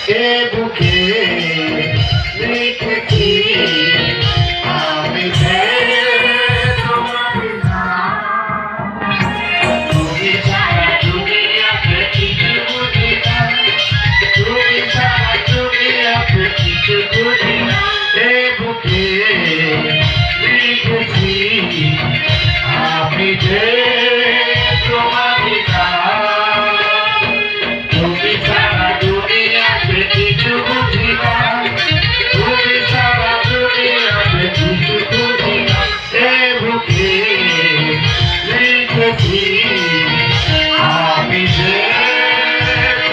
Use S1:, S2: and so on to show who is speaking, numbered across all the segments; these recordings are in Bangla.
S1: এ বুকে লিখেছি আমি যে তোমার নাম। তুমি ছাড়া দুনিয়াতে কিছু বুঝি না, তুমি ছাড়া দুনিয়াতে কিছু বুঝি না। এ বুকে লিখেছি আমি যে তোমার নাম। তুমি ছাড়া দুনিয়াতে কিছু বুঝি না, তুমি ছাড়া দুনিয়াতে কিছু বুঝি না। এ বুকে লিখেছি আমি যে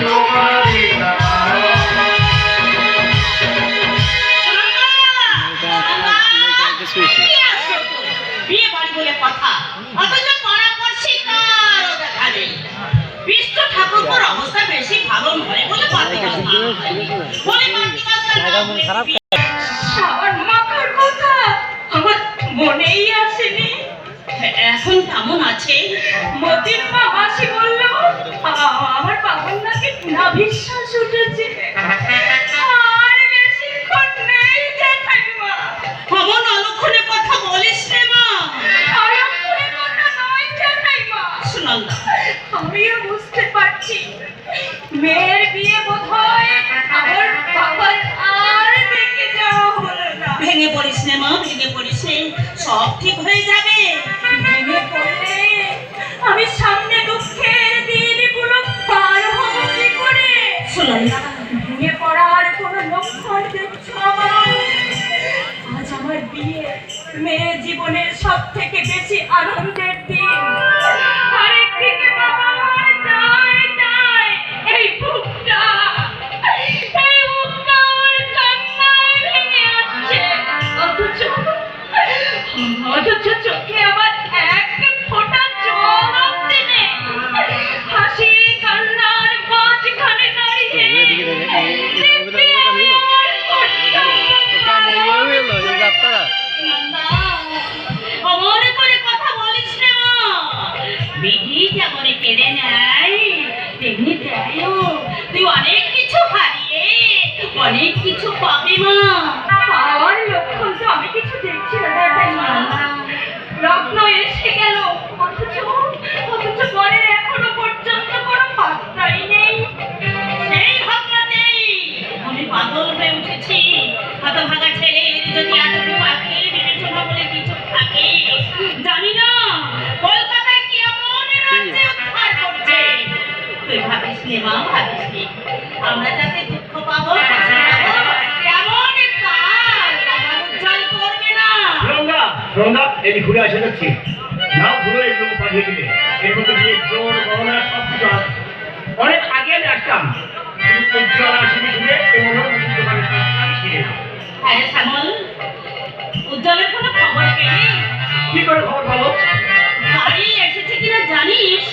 S1: তোমার নাম।
S2: বিয়ে বাড়ি বলে কথা, অথচ পরামর্শে কারও দেখা নেই। বিষ্ণু ঠাকুরপুর অবস্থা বেশি ভালো নয় বলে সাবান মাখার কথা আমার মনেই আসেনি। এখন কেমন আছে? মতির মা মাসি বলল আমার বাবার নাকি নাভিশ্বাস উঠেছে। আর বেশিক্ষণ নেই জ্যাঠাইমা। অমন অলক্ষণে কথা বলিস রে মা। অলক্ষণে কথা নয় জ্যাঠাইমা। সুনন্দা, আমিও বুঝতে পারছি মেয়ের বিয়ে বোধহয় আমার বাবার আর দেখে যাওয়া হলো না। ভেঙে পড়িস নে মা, ভেঙে পড়িস নে, সব ঠিক হয়ে যাবে। ভেঙে পড়লে আমি সামনে দুঃখের দিনগুলো পার হবো কি করে? সুনন্দা, ভেঙে পড়ার কোনো লক্ষণ দেখছো আমার? আজ আমার বিয়ে, মেয়ে জীবনের সব থেকে বেশি আনন্দের দিন। আরেকদিকে বাবা মার যায় যায় এই বুকটা আমার কান্নায় ভেঙে আসছে। অথচ চোখে আমার এক ফোঁটা জল অবধি নেই। হাসি কান্নার মাঝখানে দাঁড়িয়ে অমর করে কথা বলিস না মা। বিধি যেমন কেড়ে নেয় তেমনি দেয়ও। তুই অনেক কিছু হারিয়ে অনেক কিছু পাবি মা। পাওয়ার লক্ষণ তো আমি কিছু দেখছি না। লগ্ন এসে গেল, অথচ বরের এখনো পর্যন্ত কোনো পাত্তাই নেই। সেই ভাবনাতেই আমি পাগল হয়ে উঠেছি। হতভাগা ছেলের যদি এতটুকু আখের বিবেচনা বলে কিছু থাকে, জানি না কলকাতায় কি এমন রাজ্যে উদ্ধার করছে। তুই ভাবিস নে মা, ভাবিস নে আমরা যাতে দুঃখ পাবো, কষ্ট পাবো, এমন কাজ আমার উজ্জ্বল করবে না।
S1: সন্ধ্যা এই ঘুরে আসে যাচ্ছি, নাও ঘুরে এগুলো পাঠিয়ে দিলে। এর মধ্যে দিয়ে জোর গহনা সব কিছু আছে। অনেক আগে আমি আসতাম, কিন্তু উজ্জ্বল আসেনি শুনে আমি ছিঁড়ে।
S2: হ্যাঁ শ্যামল, উজ্জ্বলের কোনো খবর পেলি?
S1: কি করে খবর পাবো?
S2: গাড়ি এসেছে কিনা জানিস?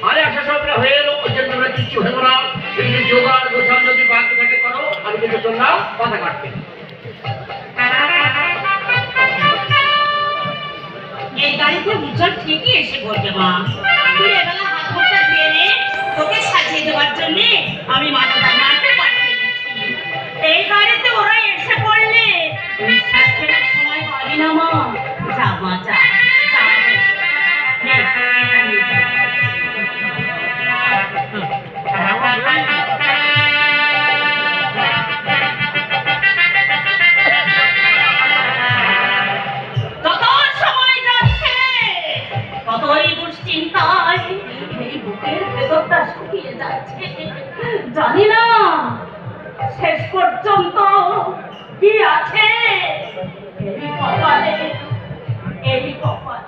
S1: আরে আশা সবটা হয়ে এলো, ওর জন্য আমরা কিচ্ছু হবো না। এদিকে জোগাড় গোছান যদি বাকি থাকে করো, আমি কিন্তু চললাম কথা কাটতে।
S2: এই গাড়িতে উজ্জ্বল ঠিকই এসে পড়বে মা। তুই এবেলা হাত মুখটা ধুয়ে নে, তোকে সাজিয়ে দেওয়ার জন্য আমি মাথাটা মারতে পাঠিয়ে দিচ্ছি। এই গাড়িতে ওরা এসে পড়লে নিঃশ্বাস ফেলার সময় পাবি না মা। যা মা, যা যা। নে, এটা নিয়ে যা। যত সময় যাচ্ছে ততই দুশ্চিন্তায় এই বুকের ভেতরটা শুকিয়ে যাচ্ছে। জানি না শেষ পর্যন্ত কি আছে এই কপালে, এই কপাল।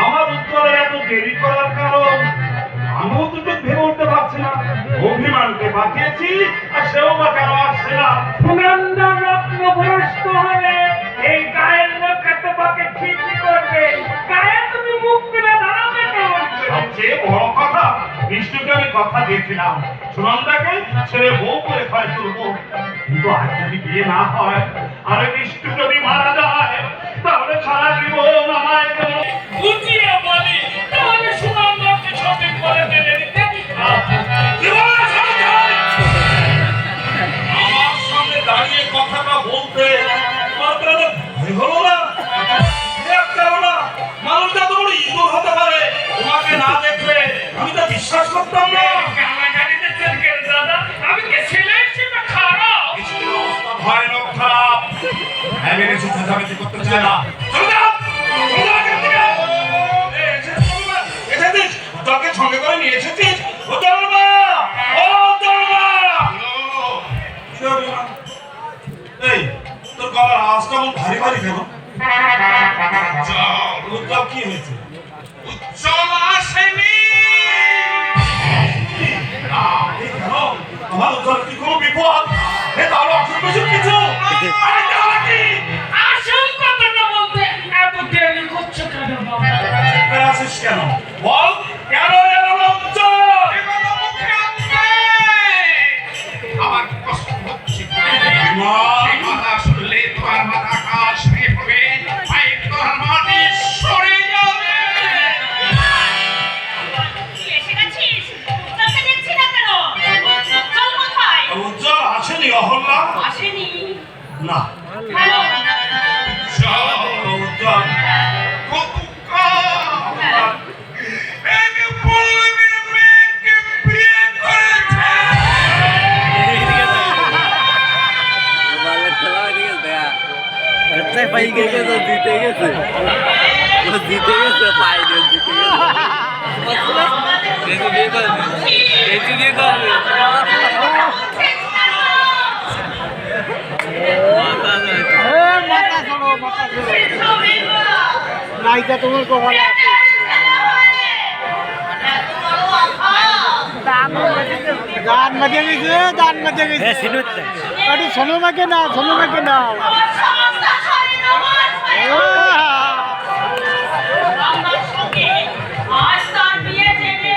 S1: আমার উত্তরের এত দেরি করার কারণ আমিও তো ঠিক ভেবে উঠতে পারছি না। অভিমানকে পাঠিয়েছি আর সেও বা কেন আসছে না।
S3: সুনন্দা রত্ন ভ্রষ্ট হলে এই গায়ের লোক তোমাকে ঠিক করবে। গায়ে তুমি মুখ তুলে দাঁড়াবে কেমন?
S1: সবচেয়ে বড় কথা, বিষ্ণুকে আমি কথা দিয়েছিলাম সুনন্দাকে ছেড়ে বউ করে ঘরে তুলবো। কিন্তু আর যদি বিয়ে না হয় আর বিষ্ণু যদি মারা যায় তাহলে সারা জীবন আমায় যেন
S3: বুঝিয়ে বলি তাহলে সুনন্দাকে সঠিক করে দেবে আমার সামনে দাঁড়িয়ে কথাটা বলতে তোমার কোনো ভয় হলো না? ভয় করো না। মানুষটা তো বড় ইঁদুর হতে পারে, তোমাকে না দেখলে আমি তো বিশ্বাস করতাম না। গালাগালিতে চেরকের দাদা, আমি কি ছেলে হিসেবে খারাপ? বৃষ্টির অবস্থা ভয়ানক খারাপ। আমি এসে চেঁচামেচি করতে চাই না। চলে যাও, চলে যাও এখান থেকে। এসেছিস, তোকে সঙ্গে করে নিয়ে এসেছিস। ও দরবা, ও দরবা। এই, তোর গলার আওয়াজটা এমন ভারী ভারী কেন? উজ্জ্বল কি হয়েছে? উজ্জ্বল আসেনি। আমার উজ্জ্বল কি কোনো বিপদ? এ তাহলে অসুখ বিসুখ কিছু? আরে তাহলে কি? আসল কথাটা বলতে এত দেরি করছো কেন বাবা? চেপে আছিস কেন? বল, কেন এলো না উজ্জ্বল? এগুলো মুখে আসবে। আমার কষ্ট হচ্ছে। কথা শুনলে তোমার মাথা কাজ হয়ে পড়বে, পায়ে তোর মাটি সরে যাবে।
S2: তুই এসে গেছিস? তোকে দেখছি না কেন? চল কোথায়?
S3: উজ্জ্বল আসেনি অহল্যা?
S2: আসেনি।
S3: না।
S2: হ্যালো।
S3: উজ্জ্বল কতুকা একে বলবি মেয়েকে বিয়ে করেছে।
S4: বালের খেলা হয়ে গেছে আচ্ছা পাই গেছে তো জিতে গেছে ও জিতে গেছে পাই দিয়ে জিতে গেছে বেশি দিয়ে করবে বেশি দিয়ে করবে
S5: নাইকা তোমার কপালে আছে গান মজে গেছে গান মজে গেছে আরে শোনো মাকে না
S2: আজ তার বিয়ে দেবে।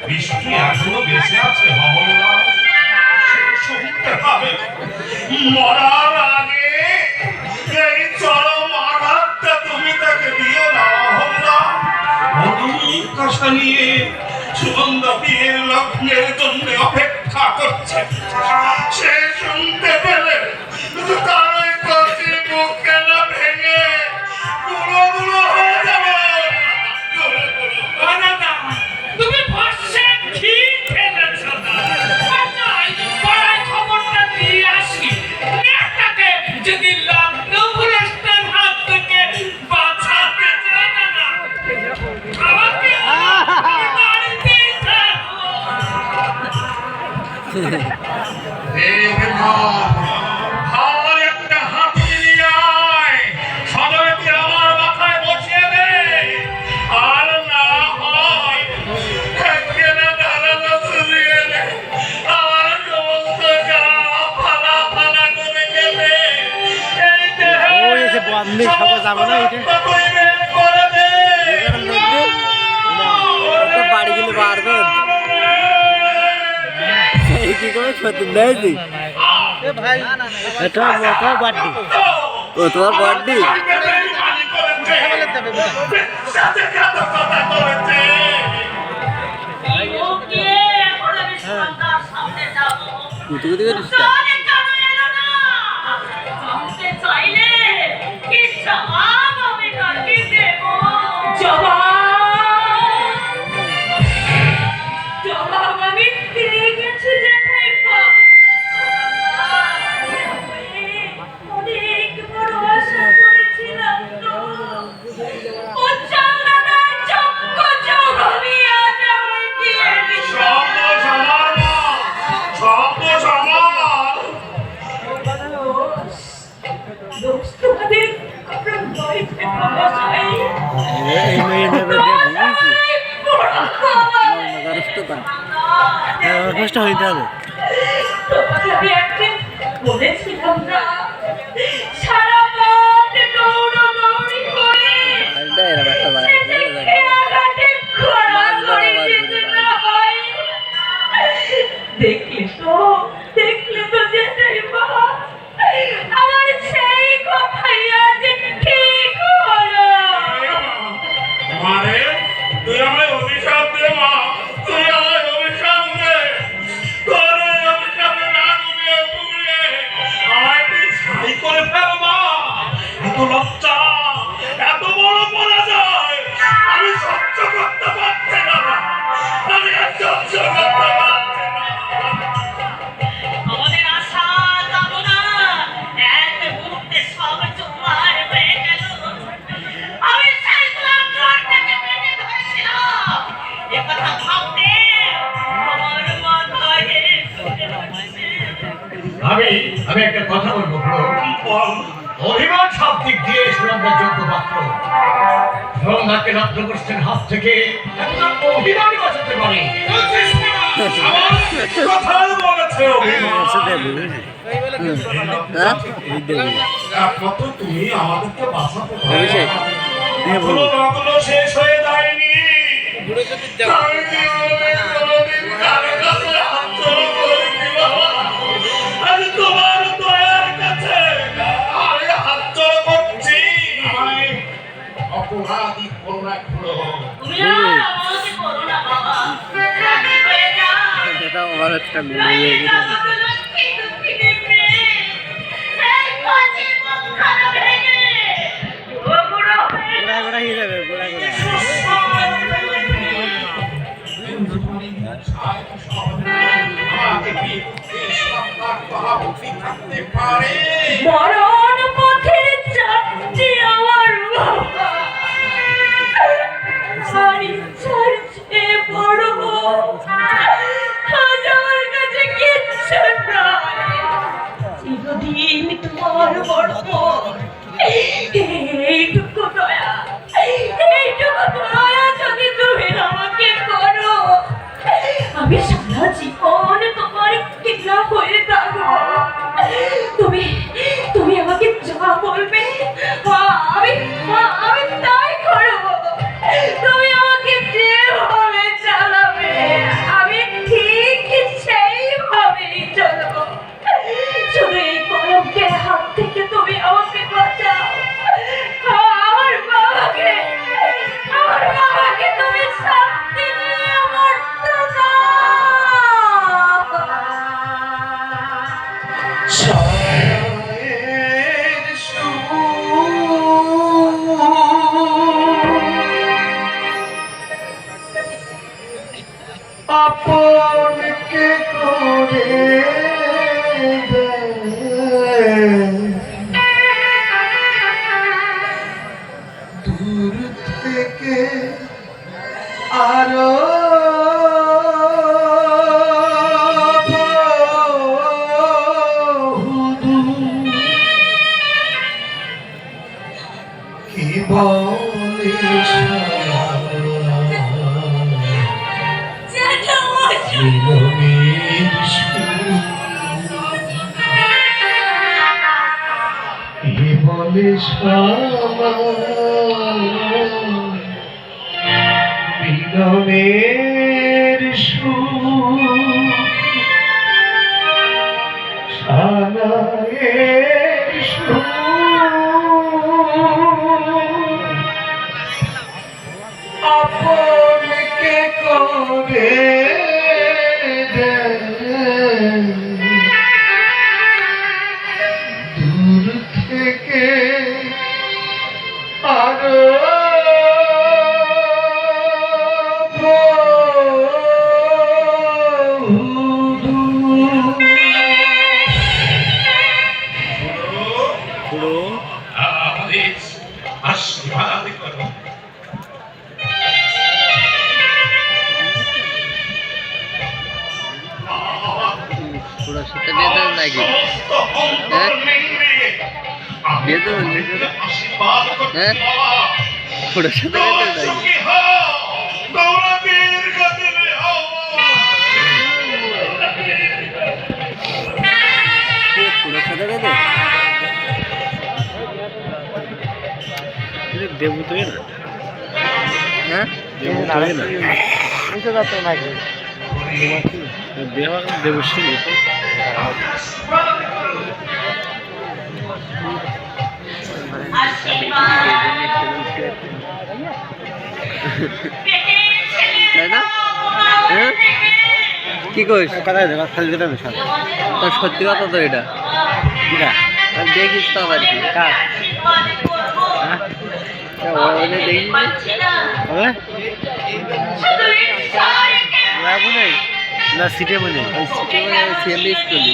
S3: বৃষ্টি এখনো বেঁচে আছে অহল্যা, শুনতে হবে। মরার আগে এই চরম আঘাতটা তুমি তাকে দিও না অহল্যা। কাশা নিয়ে সুগন্ধা বিয়ের লগ্নের জন্য অপেক্ষা করছে, সে শুনতে পেলে তার ওই কচি বুক কেন ভেঙে গুঁড়ো গুঁড়ো হয়ে যাবে। তুমি বসে ঠিক ফেলেছো না। পাড়ায় খবরটা দিয়ে আসি, মেয়েটাকে যদি লগ্ন ভ্রষ্টের হাত থেকে বাঁচাতে চায় না, আমাকে বাড়িতেই থাকো। আর একটা হাতুড়ি নিয়ে আয়, সদয়কে আমার মাথায় বসিয়ে দে। আর না হয় একখানা ধারালো ছুরি এনে আমার সমস্ত গা ফালা ফালা করে দেবে। এই দেহে
S5: ওই যে বন্ধে সব যাবে না এটা
S3: সমস্ত তুই বের করে দে।
S4: তো বাড়ি গেলে পারবে এই কি করে সত্যি দেয়নি
S5: ভাই এটা মোটা বাড়ি
S4: ও তোমার বার্থডে
S3: সাথে কথা করেছে।
S2: ওকে, এখন আমি সন্ধ্যার সামনে যাবো।
S4: কুতু কুতু করিস
S2: চলে কেন এলো না? জানতে চাইলে কি জবাব আমি তাকে দেব? জবাব আমি পেয়ে গেছি জেঠাইপা। অনেক বড় আশা করেছিলাম তো। উজ্জ্বল দাদার চক্ষু চোখ আমি আজ আমায় দিয়ে দিল।
S3: শব্দ সমান না, শব্দ সমান।
S2: দোষ তোমাদের কারণ নয় মশাই।
S4: এই মেয়ে নেবে বুঝেছি কষ্ট হইতে হবে
S2: তোমাকে আমি একদিন বলেছিলাম না, সারা পথ দৌড়াদৌড়ি করে দেখলে তো জেঠাই মা, আমার সেই কথাই আজ ঠিক হলো।
S3: মারে তুই আমায় অভিশাপ দে মা, তুই আমায় অভিশাপ দে। তোর এই অভিশাপে না ডুবিয়ে পুড়িয়ে আমায় তুই ছাই করে ফেল মা। এত লজ্জা, এত বড় পরাজয় আমি সহ্য করতে পারছি না, আমি আর সহ্য করতে পারছি না।
S2: আমাদের আশা কামনা এক মুহূর্তে সব জোয়ার হয়ে গেল। আমি চাইছিলাম জোয়ার থেকে পেটে ধরেছিলাম, এ কথা ভাবতে আমার মাথায় ঘুরে আসছে।
S1: আমি একটা কথা বলবো খুড়ো।
S3: বল।
S1: অভিমান সব দিক দিয়ে সুরঙ্গের যোগ্য পাত্র। সুরঙ্গাকে রক্ষা করছেন হাত থেকে একটা অভিমানই বাঁচাতে পারে।
S3: আমার কথাই বলেছে অভিমান। একমাত্র তুমি আমাদেরকে বাঁচাতে
S4: অভিষেক, দিয়ে বলো।
S3: কোনো শেষ হয়ে যায়নি। আমি জীবনে কোনোদিন কারো কাছে হাত জোড় করিনি বাবা। আজ তোমার দয়ার কাছে আমি হাত জোড় করছি। আমায় অপরাধী করো না খুড়ো।
S2: তুমি আর আমাকে করো না বাবা, রাজি হয়ে যাও।
S4: এটা আমার একটা
S2: নইলে
S4: মেয়ে
S2: জগৎ লক্ষ্মী দুঃখিনী মেয়ে এই কচি মুখ খারাপ ভেঙে বুড়ো হয়ে
S4: গোড়া গোড়া হয়ে যাবে, গোড়া গোড়া।
S3: আমাকে বিয়ে করতে সন্তান ভাবতে থাকতে পারে।
S2: মরণ পথের যাত্রী আমার বাবা, আর ইচ্ছার চেয়ে বড় আজ আমার কাছে কিচ্ছু নাই। চিরদিন তোমার বড় এইটুকু দয়া, এইটুকু দয়া যদি তুমি আমাকে করো, আমি সারা জীবন তোমার কিনা হয়ে থাকবো। তুমি তুমি আমাকে যা বলবে আমি তাই করবো। তুমি আমাকে যেভাবে চালাবে আমি ঠিক সেইভাবেই চলবো। শুধু এই কলঙ্কের হাত থেকে তুমি আমাকে বাঁচাও। আমার বাবাকে তুমি শান্তি দিয়ে মরতে দাও।
S5: আপনকে করে দূর থেকে আরো কি বলিস মিলনের কি বলিস মিলনের সানায়ের আপনকে করে দূর থেকে আরো
S4: খুড়ো,
S3: আশীর্বাদ করো।
S4: খুড়োর সাথে বিয়ে দেবেন নাকি? হ্যাঁ? বিয়ে দেবেন নাকি?
S3: আশীর্বাদ করছি
S4: হ্যাঁ?
S3: বাবা।
S4: খুড়োর সাথে বিয়ে দেবেন নাকি?
S3: সুখী হও, তোমরা দীর্ঘজীবী হও।
S4: খুড়োর সাথে বিয়ে দেবে? দেবু তো না, হ্যাঁ দেবু তো না।
S5: নাকি
S4: দেবশ্রী তাই না? হ্যাঁ কি কইস তোর সত্যি কথা তো এটা দেখিস তো আবার কি কার দেখিস না সিটে মনে সিএমডি স্কুল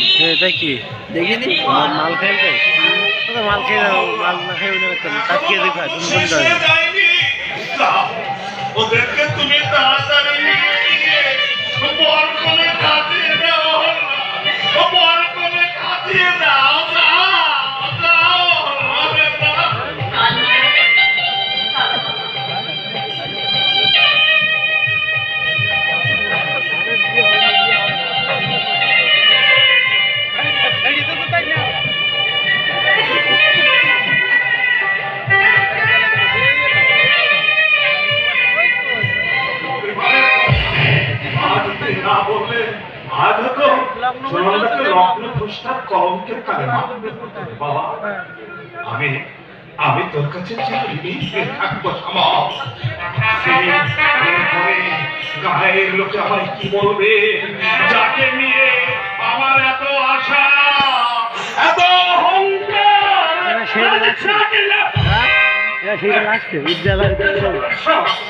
S4: তাই কি দেখিনি মাল খাই মাল খেয়ে মাল না খাই তাকিয়ে দেখা তুমি কোন
S3: যায়নি যাও, ওদেরকে তুমি তাড়াতাড়ি নিয়ে গিয়ে বরকনে কাটিয়ে দাও, বরকনে কাটিয়ে দাও, যাও, যাও, যাও। না বললে আজ হতো সোনাদাকে রত্ন পুষ্টার কলঙ্কের কারণে বাবা আমি আমি তোর কাছে চিরঋণী হয়ে থাকবো শ্যামা। এরপরে গায়ের লোকে আমায় কি বলবে, যাকে নিয়ে আমার এত আশা এত অহংকার
S4: সেটা আসছে বিদ্যালয়ের আসছে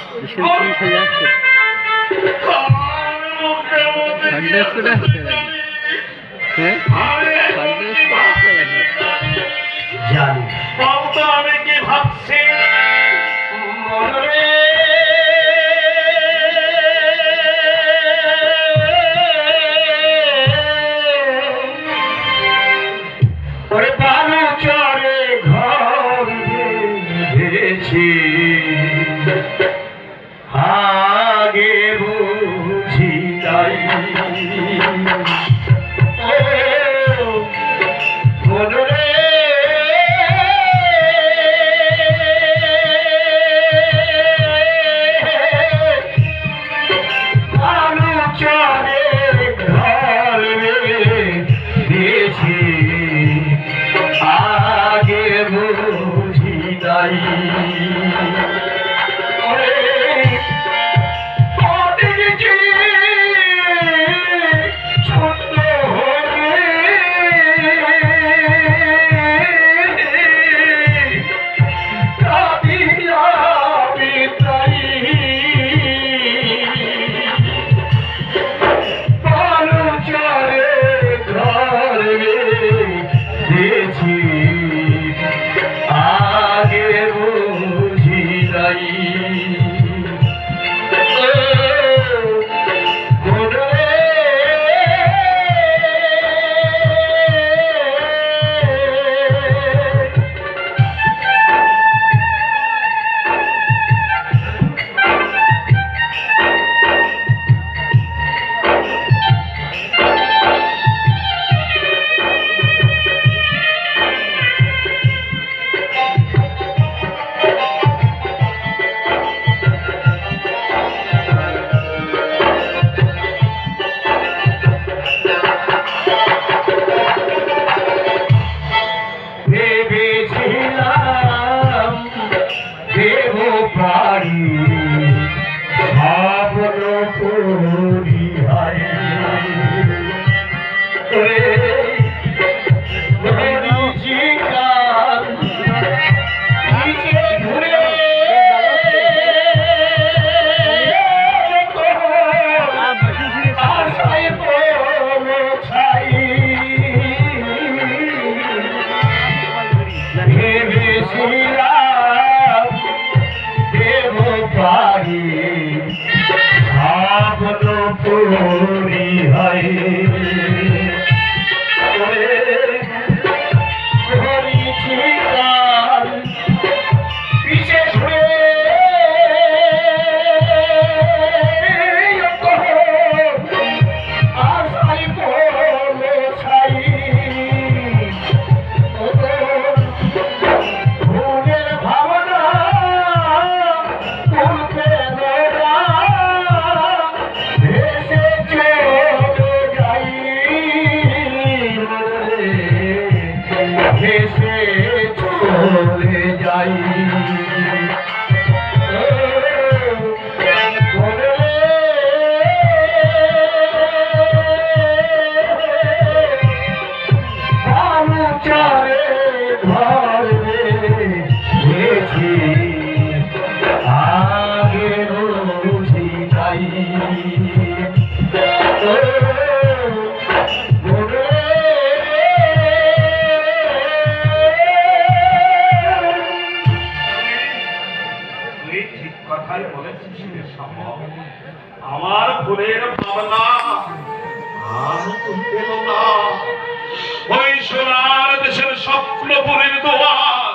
S3: জানি বলতো আমি কি ভাবছি মনে ওরে বানু চরে ঘর বেঁধেছি আগে বুঝি তাই মনে আলু চরে ঘর বেঁধেছি আগে বুঝি তাই ভেসেছে কথাই বলেছি শিবের সম্ভব। আমার ফুলের ভাবনা আর পেল না। ওই সোনার দেশের স্বপ্নপুরীর দোয়ার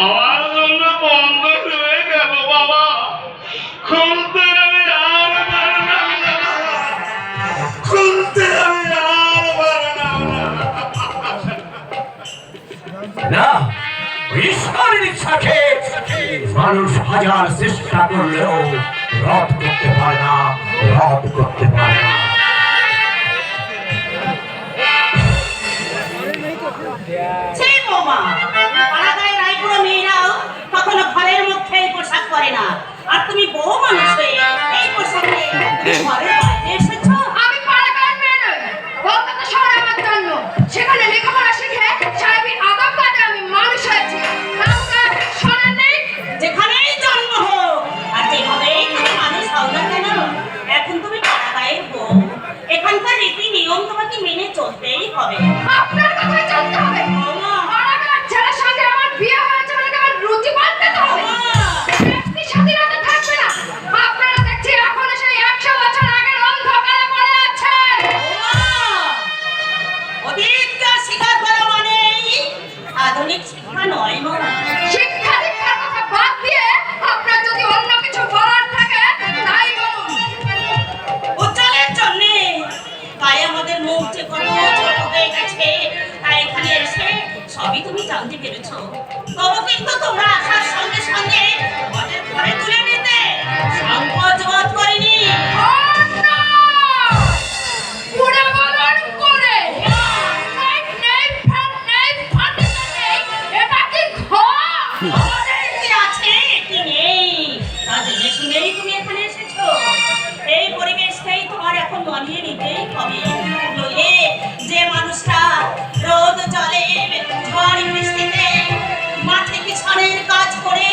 S3: আমার জন্য বন্ধ হয়ে গেল বাবা। খুলতে আমি আর পারলাম না, খুলতে আমি আর পারলাম না। ঈশ্বরের ইচ্ছাকে মানুষ হাজার চেষ্টা করলেও রদ করতে পারে না, রদ করতে পারে না।
S2: সেই বৌমা, পাড়াগাঁয়ের রায়পুরা মেয়েরাও কখনো ঘরের মধ্যে এই পোশাক পরে না, আর তুমি বউ মানুষ হয়ে এই পোশাকে ঘরের বাইরে এসেছো।
S6: আমি পাড়াগাঁয়ের মেয়ে নই, কলকাতা শহরে আমার জন্ম। সেখানে লেখাপড়া শিখে সাহেবের আদব কাজে আমি মানুষ হয়েছি। নামগান শোনেন নেই?
S2: যেখানেই জন্ম হোক আর যেভাবেই তুমি মানুষ হও না কেন, এখন তুমি পাড়াগাঁয়ের বউ। এখানকার রীতি নিয়ম তোমাকে মেনে চলতেই হবে।
S6: আপনার কথাই চলতে হবে। পাড়াগাঁয়ের ছেলের সঙ্গে আমার বিয়ে হয়েছে বলে কি আমার রুচি পাল্টাতে হবে? ব্যক্তি স্বাধীনতা থাকবে না। আপনারা দেখছি এখনো সেই 100 বছর আগের অন্ধকারে পড়ে আছেন।
S2: অতীতকে স্বীকার করা মানেই আধুনিক শিক্ষা নয় মা।
S6: শিক্ষা দীক্ষার কথা বাদ দিয়ে আপনার যদি অন্য কিছু বলার থাকে তাই বলুন।
S2: উজ্জ্বলের জন্য তাই আমাদের মুখ যে কত ছোট হয়ে গেছে, তাই এখানে এসে সবই তুমি জানতে পেরেছো। তবু কিন্তু তোমরা আসার সঙ্গে সঙ্গে আমাদের ঘরে তুলে নিতে সংকোচ বোধ করিনি।
S6: পুরো বলন করে লাইট নেই, ফ্যান নেই, ফার্নিচার নেই, এটা কি ঘর?
S2: ঘরের কি আছে কি নেই তা জেনে শুনেই তুমি এখানে এসেছো। এই পরিবেশটাই তোমার এখন মানিয়ে নিতেই হবে। নইলে যে মানুষটা রোদ জলে ঝড় বৃষ্টিতে মাঠে কিষানের কাজ করে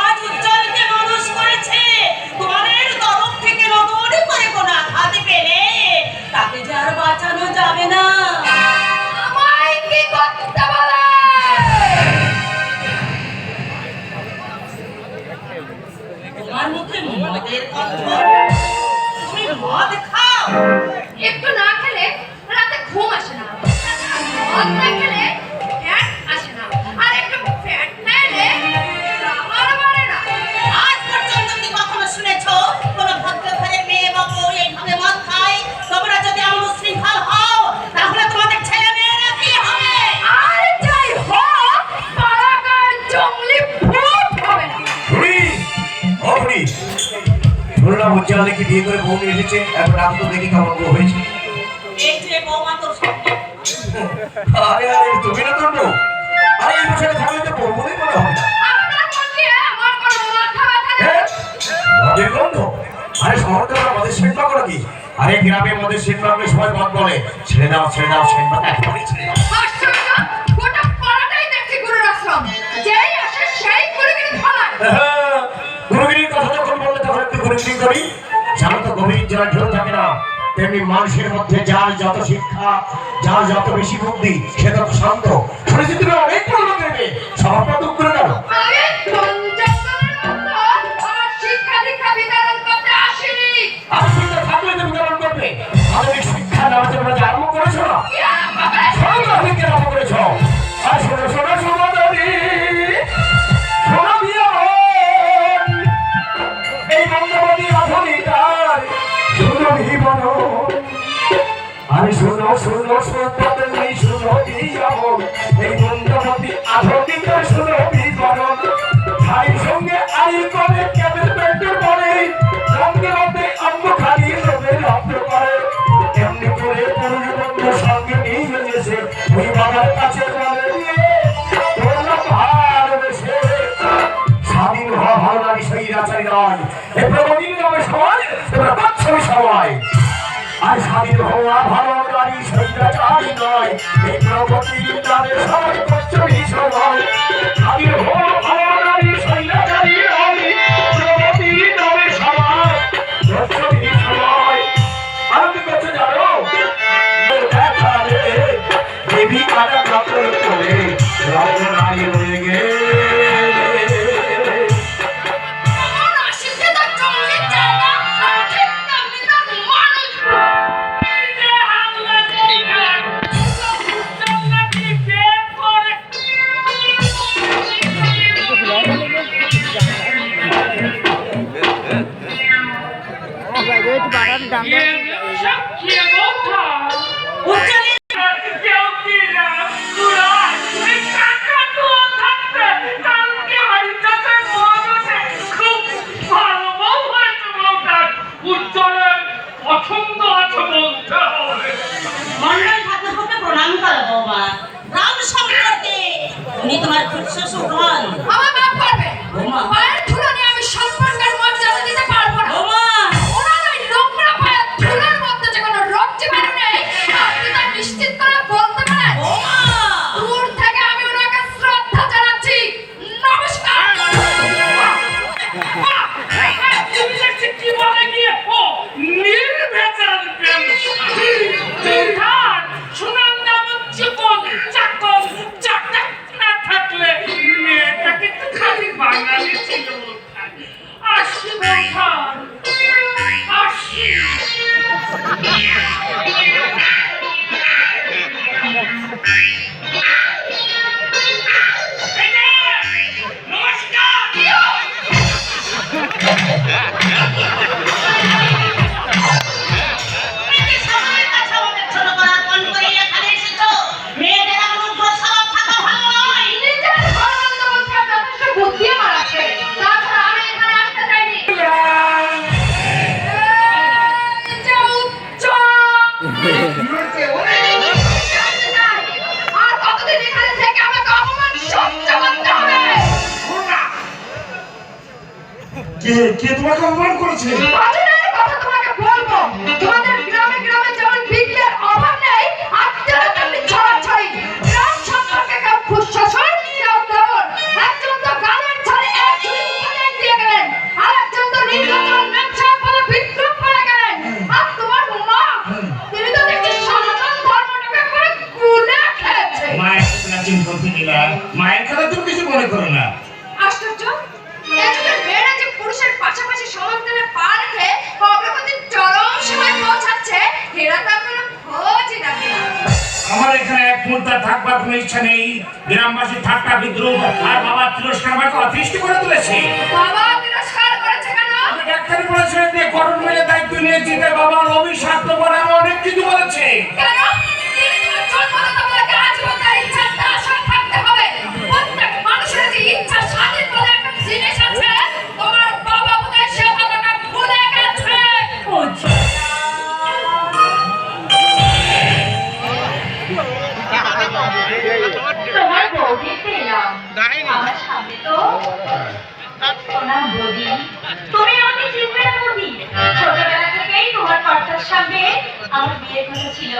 S2: আজ উজ্জ্বলকে মানুষ করেছে, তোমাদের তরফ থেকে নতুন করে কোনো আঘাত পেলে তাকে যে আর বাঁচানো যাবে না।
S6: আমায় কি করতে বলে?
S2: তোমার মুখে মদের গন্ধ, তুমি মদ খাও।
S6: একটু না খেলে রাতে ঘুম আসে না, মদ না খেলে ফ্যাট আসে না, আর একটু ফ্যাট না এলে আমার বাড়ে না।
S2: আজ পর্যন্ত কি কখনো শুনেছো কোন ভদ্র ঘরের মেয়ে বা বউ এইভাবে মদ খায়? তোমরা যদি এমন উশৃঙ্খল হও তাহলে তোমাদের ছেলে মেয়েরা কি হবে?
S6: আর যাই হোক পাড়াগাঁয়ের জঙ্গলি ভূত হবে না।
S3: শুনলাম উজ্জ্বল নাকি বিয়ে করে বউ নিয়ে এসেছে, এখন রাত তো দেখি কেমন বউ হয়েছে।
S2: এই যে বৌমা তোর সঙ্গে
S3: আরে আরে তুমি না তোর বউ? আরে এই বছরে থাকলে তো বউ বলেই মনে হবে না।
S6: আপনার মন দিয়ে আমার কোনো মাথা ব্যথা নেই।
S3: হ্যাঁ? মদের গন্ধ? আরে শহর থেকে মদের সেট পাকো নাকি? আরে গ্রামের মধ্যে সেট পাকলে সবাই মদ বলে ছেড়ে দাও ছেড়ে দাও, সেট পাক একবারই ছেড়ে দাও।
S6: আশ্চর্য, গোটা পাড়াটাই দেখছি গুরুর আশ্রম। যেই আসে সেই গুরুগিরি ফলায়।
S3: গুরুগিরির কথা যখন বললে তখন একটু গুরুগিরি করি। জানো তো গভীর যারা ঢেউ থাকে না, তেমনি মানুষের মধ্যে যার যত শিক্ষা, যার যত বেশি বুদ্ধি, সে তত শান্ত। শুনেছি তুমি অনেক বড় লোকের মেয়ে, স্বভাবটা দুঃখ করে গেল।
S6: আমি বনজঙ্গলের মতো আমার শিক্ষা দীক্ষা বিতরণ করতে আসিনি।
S3: আর শিক্ষা থাকলে তুমি কেমন করবে? আধুনিক শিক্ষা নেওয়ার জন্য যে আরম্ভ করেছো না, সর্বাধিক আরম্ভ করেছো। আর শোনো শোনো শোনো দাদি, শোনো বিয়ে এই বঙ্গবতী আধুনিকার শুনো জীবন। আরে শোনো শোনো শোনো নেই শোনো জীবন, এই বঙ্গবতী আধুনিকার শোনো জীবন। ভাই সঙ্গে আই করে কেবল পেটে পড়ে, সঙ্গে মধ্যে অঙ্গ খালি লোকের রক্ত করে। এমনি করে পুরুষ বন্ধু সঙ্গে নিয়ে গেছে ওই বাবার কাছে বলে তোমরা ভালোবেসে স্বাধীন হওয়া ভালো লাগে সেই রাচারি নয়। এ প্রবীণ নামে সবাই তোমরা বাচ্চামি সবাই। আর স্বাধীন হওয়া ভালো লাগে সেই রাচারি নয়। এই প্রবীণ নামে সবাই বাচ্চামি সবাই। স্বাধীন হওয়া ভালো লাগে সেই রাচারি নয়। প্রবীণ নামে সবাই বাচ্চামি সবাই। আনন্দ করতে জানো দেখালে দেবী কাটা কাপড় করে রঙ নাই হয়ে গেলে।
S5: দাম
S2: উচ্চারণ
S3: উজ্জ্বলের পছন্দ আছে বলতে হবে।
S2: মন্ডল ঠাকুরকে প্রণাম করো বৌমা। রাম সম্পর্কে উনি তোমার খুব শ্বশুর হন।
S6: আমার মাফ করবে
S2: বৌমা।
S6: পায়ের ধুলো নিয়ে আমি সম্পর্কের মর্যাদা দিতে পারবো না
S2: বৌমা
S6: ওনার ওই নোংরা পায়ের ধুলোর মধ্যে যে কোনো রোগ জীবাণু নেই আপনি তা নিশ্চিত করে বলতে পারেন
S2: বৌমা
S6: দূর থেকে আমি ওনাকে শ্রদ্ধা জানাচ্ছি নমস্কার
S3: তুমি দেখছি কি বলে গিয়ে ও নির্ভেজাল প্রেম সুনন্দা জীবন চাকর চাকর না থাকলে মেয়েটা কিন্তু খালি বাঙালি ছিল। আসি বলখান আসি।
S2: এতে সময়ের কাছে আমাদের ছোট করার মন করে এখানে এসেছো। মেয়েদের অনুগ্রহ স্বভাব থাকা ভালো নয়।
S6: নিজের ধর্মান্ত বলতে যথেষ্ট বুদ্ধি আমার আছে তাছাড়া আমি এখানে আসতে চাইনি এই যে আর কতদিন এখানে থেকে আমাকে অপমান সহ্য করতে হবে
S3: কে তোমাকে অপমান করেছে?
S6: বাজারের কথা তোমাকে বলবো তোমাদের গ্রামে গ্রামে যেমন ভিক্ষের অভাব নেই আত্মীয়রা তেমনি ছড়াছড়ি গ্রাম সম্পর্কে কেউ খুশশ্বশুর কেউ দেওর একজন তো গালের ছাড়ে এক ঝুড়ি উপদেশ দিয়ে গেলেন আর একজন তো নির্বাচন ব্যবসায় বলে বিদ্রুপ করে গেলেন আর তোমার মা তিনি তো দেখছি সনাতন ধর্মটাকে করে গুলে খেয়েছে
S1: মায়ের কথা চিন্তা করতে দিলা, মায়ের কথা তুমি কিছু মনে করো না।
S6: আশ্চর্য এই যুগের মেয়েরা যে পুরুষের পাশাপাশি সমান্তরালে পা রেখে অগ্রগতির চরম সীমায় পৌঁছাচ্ছে এরা তার কোনো খোঁজই রাখে না
S1: আমার এখানে এক মুহূর্তে থাকবার কোনো ইচ্ছা নেই। গ্রামবাসী ঠাট্টা বিদ্রুপ আর বাবার তিরস্কার আমাকে অতিষ্ঠ করে তুলেছে।
S6: বাবা তিরস্কার করেছে কেন
S1: আমি ডাক্তারি পড়াশোনা দিয়ে গঠন মিলে দায়িত্ব নিয়েছি, তাই বাবার অভিশাপ্ত বলে আমি অনেক কিছু বলেছে।
S6: কেন তিনি তোমার জন্মদাতা বলে আজীবন তার ইচ্ছার দাসে থাকতে হবে প্রত্যেক মানুষের যে ইচ্ছা স্বাধীন বলে একটা জিনিস আছে তোমার বাবা বোধহয় সে কথাটা ভুলে গেছে
S2: তোমার বৌদি পেলাম। আমার সামনে তো প্রণাম বৌদি। তুমি আমাকে চিনবে না বৌদি? ছোটবেলা থেকেই তোমার কর্তার সঙ্গে আমার বিয়ের কথা ছিল।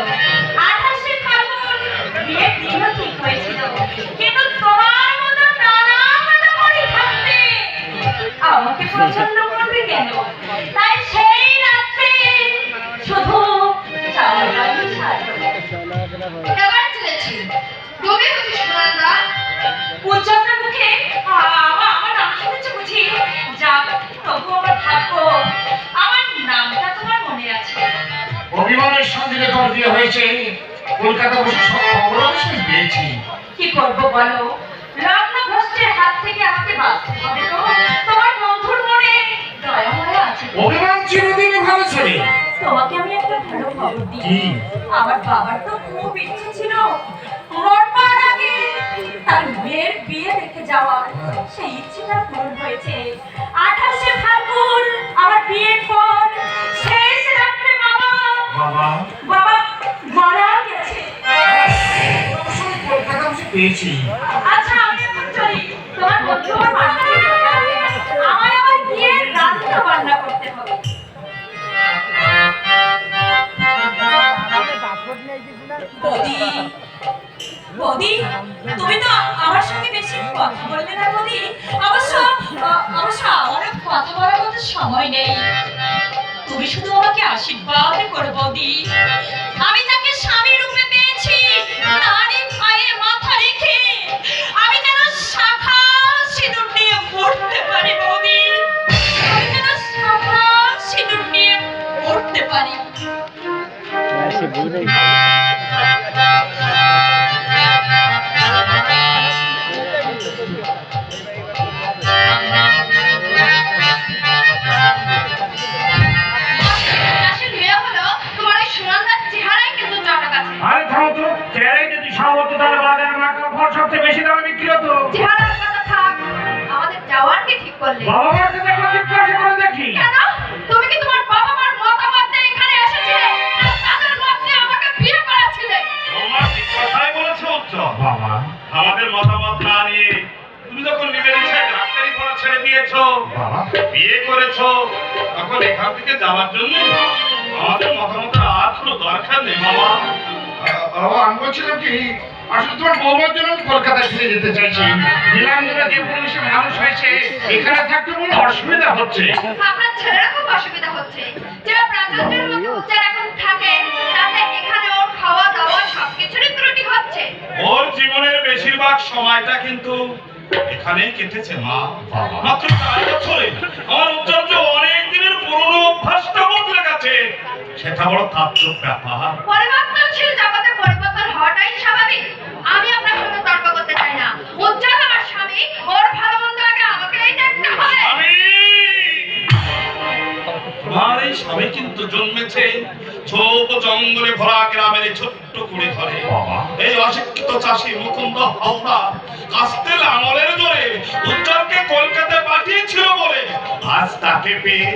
S2: 28শে ফাল্গুন বিয়ের দিনও ঠিক হয়েছিল। কিন্তু তোমার মতো নানা মাতামণি থাকতে আমাকে পছন্দ করবে কেন? তাই সেই রাত্রে শুধু চাওয়াটাই ছাড়লো।
S6: এবার চলেছি তুমি বুঝি সুনন্দা
S2: উজ্জ্বলের মুখে আমার নাম শুনেছো বুঝি? যাক তবু আমার ভাগ্য আমার নামটা তোমার মনে আছে।
S1: অভিমানের সঙ্গে তোর বিয়ে হয়েছে, কলকাতা বসে সব খবর অবশ্যই পেয়েছি।
S2: কি করবো বলো? লগ্ন ভ্রষ্টের হাত থেকে আমাকে বাঁচতে হবে তো। তোমার বন্ধুর মনে দয়া মনে আছে তো?
S1: অভিমান চিরদিনই ভালো ছেলে।
S2: তোমাকে আমি একটা ভালো খবর
S1: কি?
S2: দিই। আমার বাবার তো খুব ইচ্ছে ছিল মরবার আগে তার মেয়ের বিয়ে দেখে যাওয়ার। সেই ইচ্ছেটা পূরণ হয়েছে। 28শে ফাল্গুন আমার বিয়ের পর শেষ রাত্রে বাবা
S1: বাবা
S2: বাবা মারা গেছে।
S1: অবশ্যই কলকাতা বসে পেয়েছি।
S2: আচ্ছা আমি এখন চলি। তোমার বন্ধু আমার বাড়িতে যেতে হবে। আমায় আবার গিয়ে রান্না বান্না করতে হবে। বৌদি বৌদি তুমি তো আমার সঙ্গে বেশি কথা বললে না বৌদি। অবশ্য আমার কথা বলার মতো সময় নেই। তুমি শুধু আমাকে আশীর্বাদ করো বৌদি। আমি তাকে স্বামী রূপে পেয়েছি। তারই পায়ে মাথা রেখে আমি যেন শাখা সিঁদুর নিয়ে মরতে পারি বৌদি। আমি যেন শাখা সিঁদুর নিয়ে মরতে পারি।
S4: সে বলে
S2: আশীর্বাদ
S6: করলে?
S1: বাবা মার সাথে একবার জিজ্ঞাসা করে দেখি।
S6: কেন? তুমি কি তোমার বাবা মার মতামত নিয়ে এখানে এসেছিলে? না তাদের মত নিয়ে আমাকে বিয়ে করাছিলে?
S3: বৌমা ঠিক কথাই বলেছে উজ্জ্বল। বাবা আমাদের মতামত না নিয়ে তুমি যখন নিজের ইচ্ছায় ডাক্তারি পড়া ছেড়ে দিয়েছো, বিয়ে করেছো, তখন এখান থেকে যাওয়ার জন্য আমাদের মতামতের আর কোনো দরকার নেই বাবা।
S1: আমি বলছিলাম কি, আসলে তোমার বৌমার জন্য আমি কলকাতায় ফিরে যেতে চাইছি। নীলাঞ্জনা যে পরিবেশে মানুষ হয়েছে, এখানে থাকতে কোনো অসুবিধা হচ্ছে।
S6: আপনার ছেলের খুব অসুবিধা হচ্ছে। যারা প্রাচুর্যের মতো যারা এখন থাকে, তাতে এখানে ওর খাওয়া দাওয়া সবকিছুরই ত্রুটি হচ্ছে।
S3: ওর জীবনের বেশিরভাগ সময়টা কিন্তু এখানেই কেটেছে মা। মাত্র 4 বছরে আমার উজ্জ্বল যে অনেক দিনের পুরনো অভ্যাসটা বদলে গেছে, সেটা বড় তাজ্জব ব্যাপার।
S6: পরিবর্তনশীল জগতে পরিবর্তন হওয়াটাই স্বাভাবিক। আমি আপনার সঙ্গে তর্ক করতে চাই না। উজ্জ্বল আমার স্বামী, ওর ভালো মন্দ আগে আমাকেই দেখতে হবে।
S3: তোমার এই স্বামী কিন্তু জন্মেছে ছোট জঙ্গলে ভরা গ্রামের এই ছোট্ট কুড়ে ঘরে। এই অশিক্ষিত চাষি মুকুন্দ হাওড়া কাস্তেল আমলের জোরে উজ্জ্বলকে কলকাতায় পাঠিয়েছিল বলে আজ তাকে পেয়ে